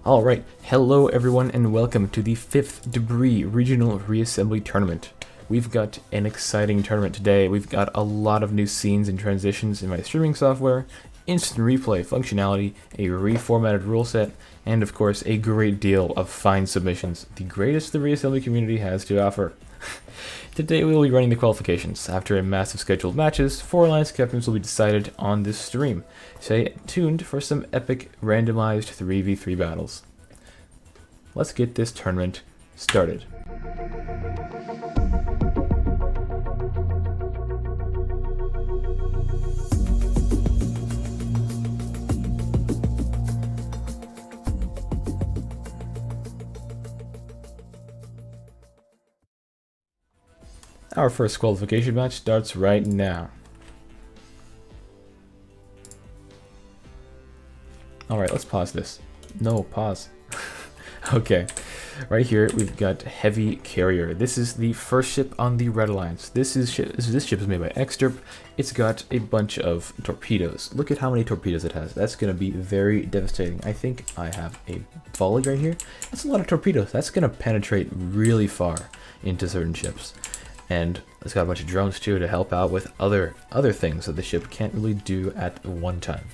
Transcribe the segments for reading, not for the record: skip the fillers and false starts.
Alright, hello everyone and welcome to the 5th Debris Regional Reassembly Tournament. We've got an exciting tournament today. We've got a lot of new scenes and transitions in my streaming software, instant replay functionality, a reformatted rule set, and of course a great deal of fine submissions, the greatest the reassembly community has to offer. Today we will be running the qualifications. After a massive scheduled matches, 4 alliance captains will be decided on this stream. Stay tuned for some epic randomized 3v3 battles. Let's get this tournament started. Our first qualification match starts right now. Alright, let's pause this. No, pause. Okay, right here we've got Heavy Carrier. This is the first ship on the Red Alliance. This ship is made by Xderp. It's got a bunch of torpedoes. Look at how many torpedoes it has. That's going to be very devastating. I think I have a volley right here. That's a lot of torpedoes. That's going to penetrate really far into certain ships. And it's got a bunch of drones too to help out with other things that the ship can't really do at one time.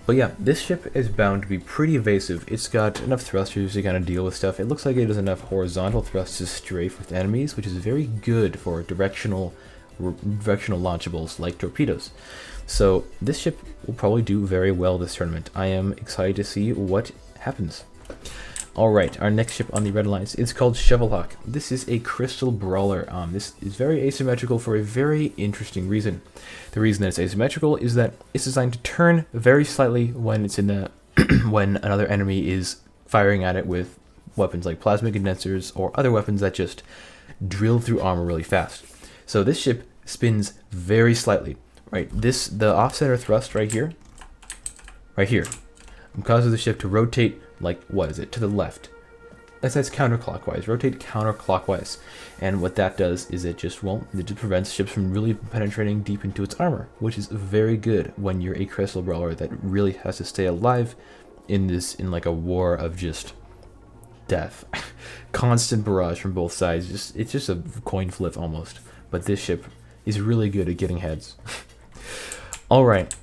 But yeah, this ship is bound to be pretty evasive. It's got enough thrusters to kind of deal with stuff. It looks like it has enough horizontal thrust to strafe with enemies, which is very good for directional launchables like torpedoes. So this ship will probably do very well this tournament. I am excited to see what happens. Alright, our next ship on the Red Alliance is called Shovelhawk. This is a crystal brawler. This is very asymmetrical for a very interesting reason. The reason that it's asymmetrical is that it's designed to turn very slightly when it's in the when another enemy is firing at it with weapons like plasma condensers or other weapons that just drill through armor really fast. So this ship spins very slightly, right? The off-center thrust right here causes the ship to rotate like, what is it, to the left. That's counterclockwise, rotate counterclockwise. And what that does is it just prevents ships from really penetrating deep into its armor, which is very good when you're a crystal brawler that really has to stay alive in like a war of just death. Constant barrage from both sides, it's just a coin flip almost. But this ship is really good at getting heads. Alright.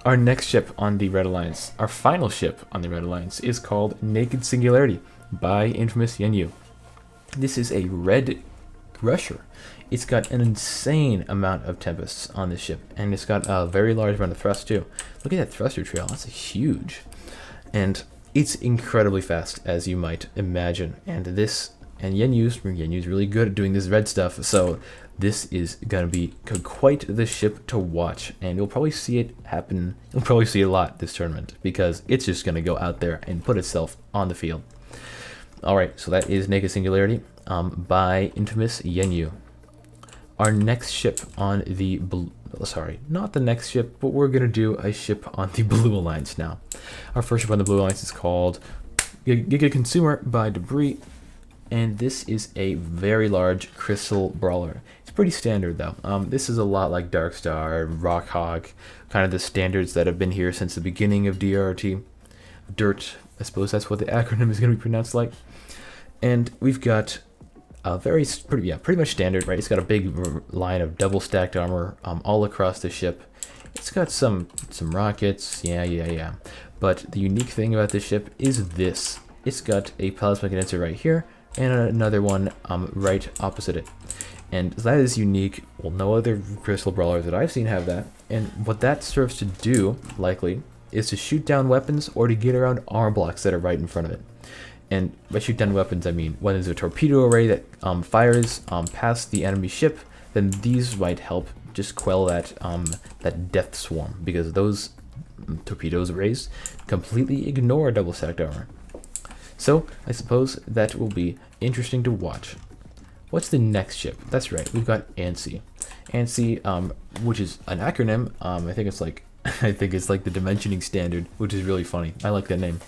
Our next ship on the Red Alliance, our final ship on the Red Alliance, is called Naked Singularity by infamous Yenyu. This is a red rusher. It's got an insane amount of tempests on this ship, and it's got a very large amount of thrust too. Look at that thruster trail, that's huge. And it's incredibly fast, as you might imagine. And Yenyu's really good at doing this red stuff, so this is going to be quite the ship to watch, and you'll probably see it happen. You'll probably see it a lot this tournament, because it's just going to go out there and put itself on the field. Alright, so that is Naked Singularity by infamous Yenyu. Our next ship on the not the next ship, but we're going to do a ship on the Blue Alliance now. Our first ship on the Blue Alliance is called Giga Consumer by Debris, and this is a very large crystal brawler. It's pretty standard though. This is a lot like Darkstar, Rockhawk, kind of the standards that have been here since the beginning of DRRT. DIRT, I suppose that's what the acronym is going to be pronounced like. And we've got a pretty much standard, right? It's got a big line of double stacked armor all across the ship. It's got some rockets, yeah. But the unique thing about this ship is this. It's got a plasma condenser right here, and another one right opposite it. And that is unique. Well, no other crystal brawlers that I've seen have that. And what that serves to do, likely, is to shoot down weapons or to get around armor blocks that are right in front of it. And by shoot down weapons, I mean when there's a torpedo array that fires past the enemy ship, then these might help just quell that death swarm, because those torpedoes arrays completely ignore double stacked armor. So I suppose that will be interesting to watch. What's the next ship? That's right, we've got ANSI. ANSI, which is an acronym. I think it's like the dimensioning standard, which is really funny. I like that name.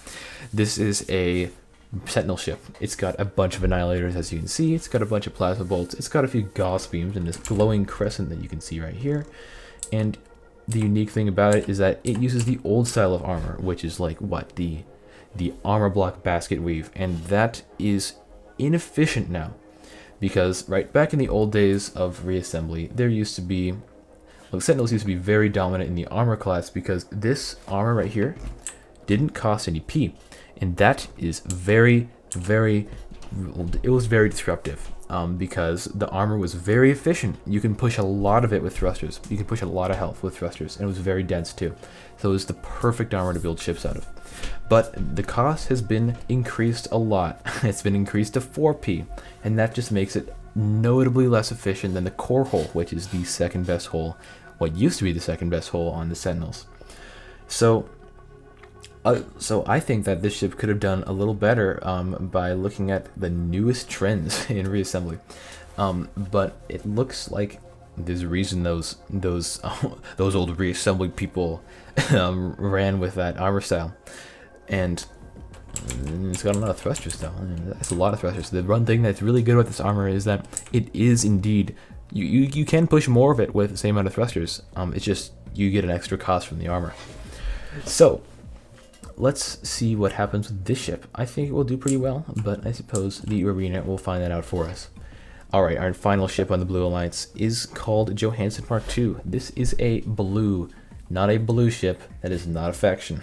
This is a Sentinel ship. It's got a bunch of annihilators, as you can see. It's got a bunch of plasma bolts. It's got a few Gauss beams and this glowing crescent that you can see right here. And the unique thing about it is that it uses the old style of armor, which is like what, the the armor block basket weave, and that is inefficient now. Because right back in the old days of reassembly, there used to be, well, Sentinels used to be very dominant in the armor class because this armor right here didn't cost any P, and that is very, very, it was very disruptive. Because the armor was very efficient. You can push a lot of it with thrusters. You can push a lot of health with thrusters, and it was very dense too. So it was the perfect armor to build ships out of. But the cost has been increased a lot. It's been increased to 4P, and that just makes it notably less efficient than the core hull, which is the second best hull, what used to be the second best hull on the Sentinels. So I think that this ship could have done a little better by looking at the newest trends in reassembly. But it looks like there's a reason those old reassembly people ran with that armor style, and it's got a lot of thrusters though. That's a lot of thrusters. The one thing that's really good about this armor is that it is indeed you can push more of it with the same amount of thrusters. It's just you get an extra cost from the armor. So let's see what happens with this ship. I think it will do pretty well, but I suppose the arena will find that out for us. Alright, our final ship on the Blue Alliance is called Johansen Mark II. This is a blue, not a blue ship. That is not a faction.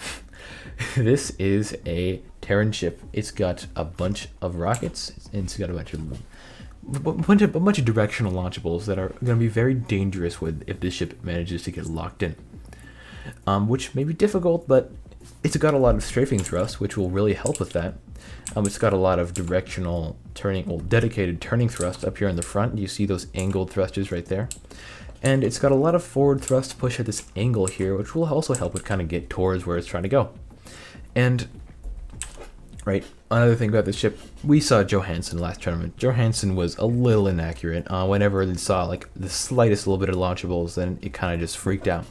This is a Terran ship. It's got a bunch of rockets, and it's got a bunch of directional launchables that are going to be very dangerous if this ship manages to get locked in. Which may be difficult, but it's got a lot of strafing thrust, which will really help with that. It's got a lot of directional turning, well, dedicated turning thrust up here in the front. You see those angled thrusters right there. And it's got a lot of forward thrust to push at this angle here, which will also help it kind of get towards where it's trying to go. And, right, another thing about this ship, we saw Johansen last tournament. Johansen was a little inaccurate. Whenever they saw like the slightest little bit of launchables, then it kind of just freaked out.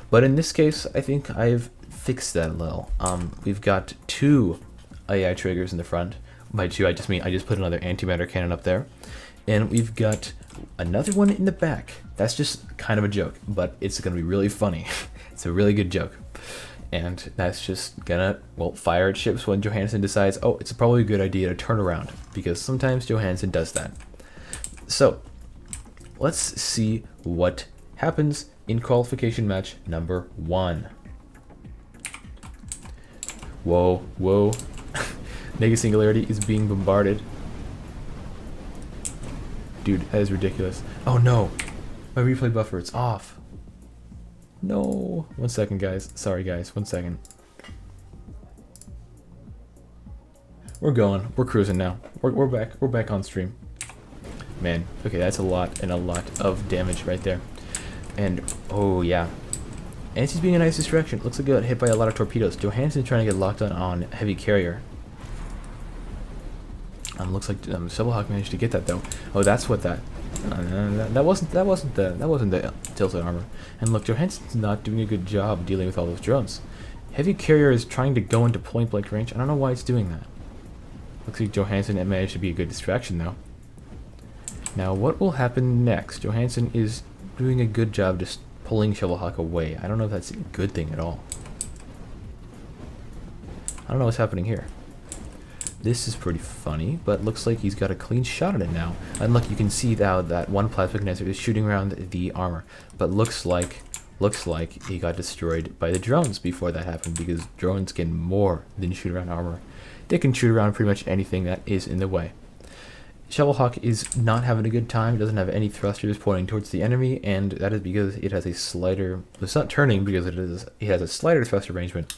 But in this case, I think I've fixed that a little. We've got 2 AI triggers in the front. By 2, I just mean I just put another antimatter cannon up there. And we've got another one in the back. That's just kind of a joke, but it's going to be really funny. It's a really good joke. And that's just gonna, well, fire at ships when Johansen decides, oh, it's probably a good idea to turn around, because sometimes Johansen does that. So, let's see what happens in qualification match number 1. Whoa, whoa. Mega Singularity is being bombarded. Dude, that is ridiculous. Oh no! My replay buffer, it's off. No. 1 second, guys. Sorry, guys. 1 second. We're going. We're cruising now. We're back. We're back on stream. Man, okay, that's a lot and a lot of damage right there. And, oh yeah. And she's being a nice distraction. Looks like it got hit by a lot of torpedoes. Johansen's trying to get locked on heavy carrier. Looks like Shovelhawk managed to get that though. Oh, that's what that. That wasn't the tilted armor. And look, Johansen's not doing a good job dealing with all those drones. Heavy carrier is trying to go into point blank range. I don't know why it's doing that. Looks like Johansen managed to be a good distraction though. Now, what will happen next? Johansen is doing a good job just pulling Shovelhawk away. I don't know if that's a good thing at all. I don't know what's happening here. This is pretty funny, but looks like he's got a clean shot at it now. And look, you can see now that one plasma condenser is shooting around the armor, but looks like he got destroyed by the drones before that happened, because drones can more than shoot around armor. They can shoot around pretty much anything that is in the way. Shovelhawk is not having a good time. It doesn't have any thrusters pointing towards the enemy, and that is because it has a slighter. It's not turning because it has a slighter thrust arrangement.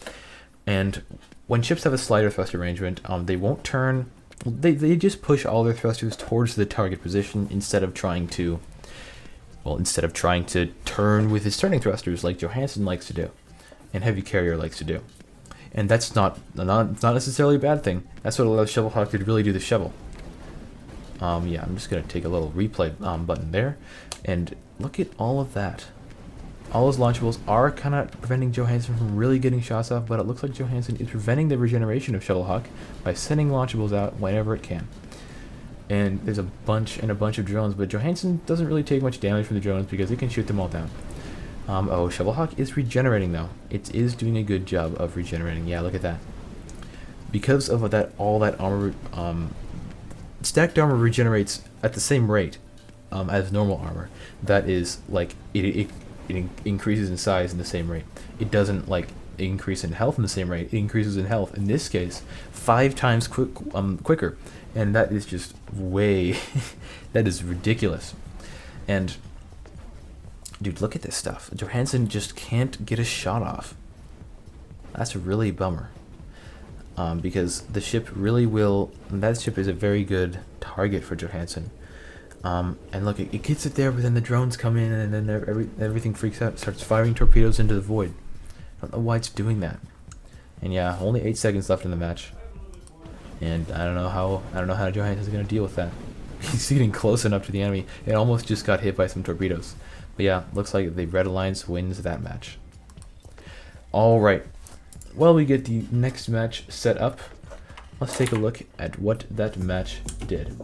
And when ships have a slighter thrust arrangement, they won't turn. They just push all their thrusters towards the target position instead of trying to turn with his turning thrusters like Johansen likes to do, and Heavy Carrier likes to do. And that's not necessarily a bad thing. That's what allows Shovelhawk to really do the shovel. Yeah, I'm just gonna take a little replay button there, and look at all of that. All those launchables are kind of preventing Johansen from really getting shots off, but it looks like Johansen is preventing the regeneration of Shovelhawk by sending launchables out whenever it can. And there's a bunch of drones, but Johansen doesn't really take much damage from the drones because it can shoot them all down. Oh, Shovelhawk is regenerating though. It is doing a good job of regenerating. Yeah, look at that. because of that, all that armor, stacked armor regenerates at the same rate as normal armor. That is, like, it increases in size in the same rate. It doesn't, like, increase in health in the same rate. It increases in health, in this case, 5 times quicker. And that is just way, that is ridiculous. And, dude, look at this stuff. Johansen just can't get a shot off. That's a really bummer. Because the ship really will, that ship is a very good target for Johansen. And look, it gets it there, but then the drones come in, and then everything freaks out, starts firing torpedoes into the void. I don't know why it's doing that. And yeah, only 8 seconds left in the match. And I don't know how Johansen's gonna deal with that. He's getting close enough to the enemy. It almost just got hit by some torpedoes. But yeah, looks like the Red Alliance wins that match. Alright. While we get the next match set up, let's take a look at what that match did.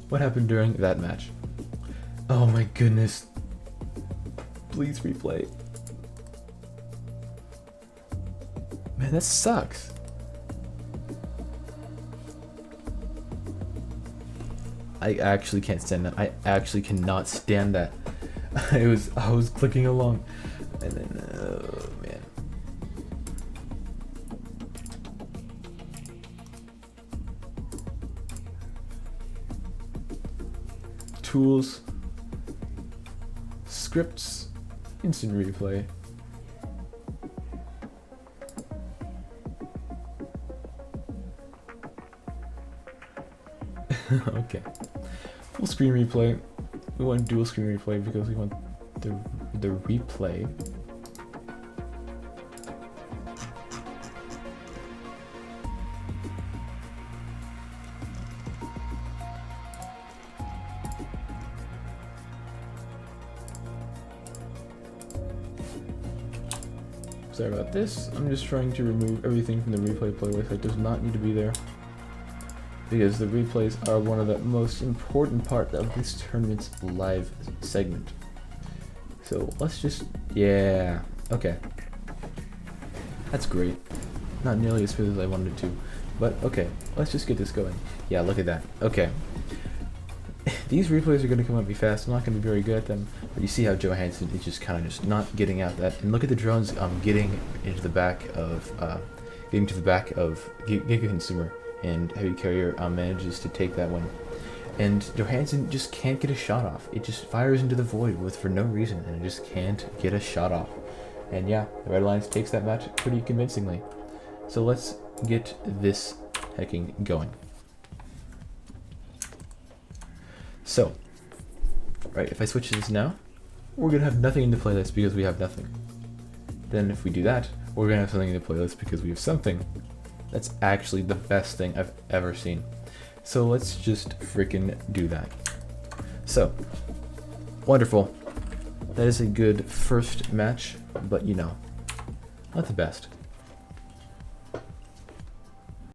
What happened during that match? Oh my goodness. Please replay. Man, that sucks. I actually can't stand that. I actually cannot stand that. I was clicking along, and then oh man. Tools, scripts, instant replay. Okay. Full screen replay. We want dual screen replay because we want the replay. Sorry about this. I'm just trying to remove everything from the replay playlist that does not need to be there, because the replays are one of the most important part of this tournament's live segment. So let's just, yeah, okay. That's great. Not nearly as smooth as I wanted it to, but okay, let's just get this going. Yeah, look at that. Okay. These replays are going to come up be fast. I'm not going to be very good at them, but you see how Johansen is just kind of just not getting at that. And look at the drones getting into the back of, Giga Consumer, and Heavy Carrier manages to take that one. And Johansen just can't get a shot off. It just fires into the void for no reason, and it just can't get a shot off. And yeah, the Red Alliance takes that match pretty convincingly. So let's get this hacking going. So, right, if I switch this now, we're going to have nothing in the playlist because we have nothing. Then if we do that, we're going to have something in the playlist because we have something. That's actually the best thing I've ever seen. So let's just freaking do that. So, wonderful. That is a good first match, but you know, not the best.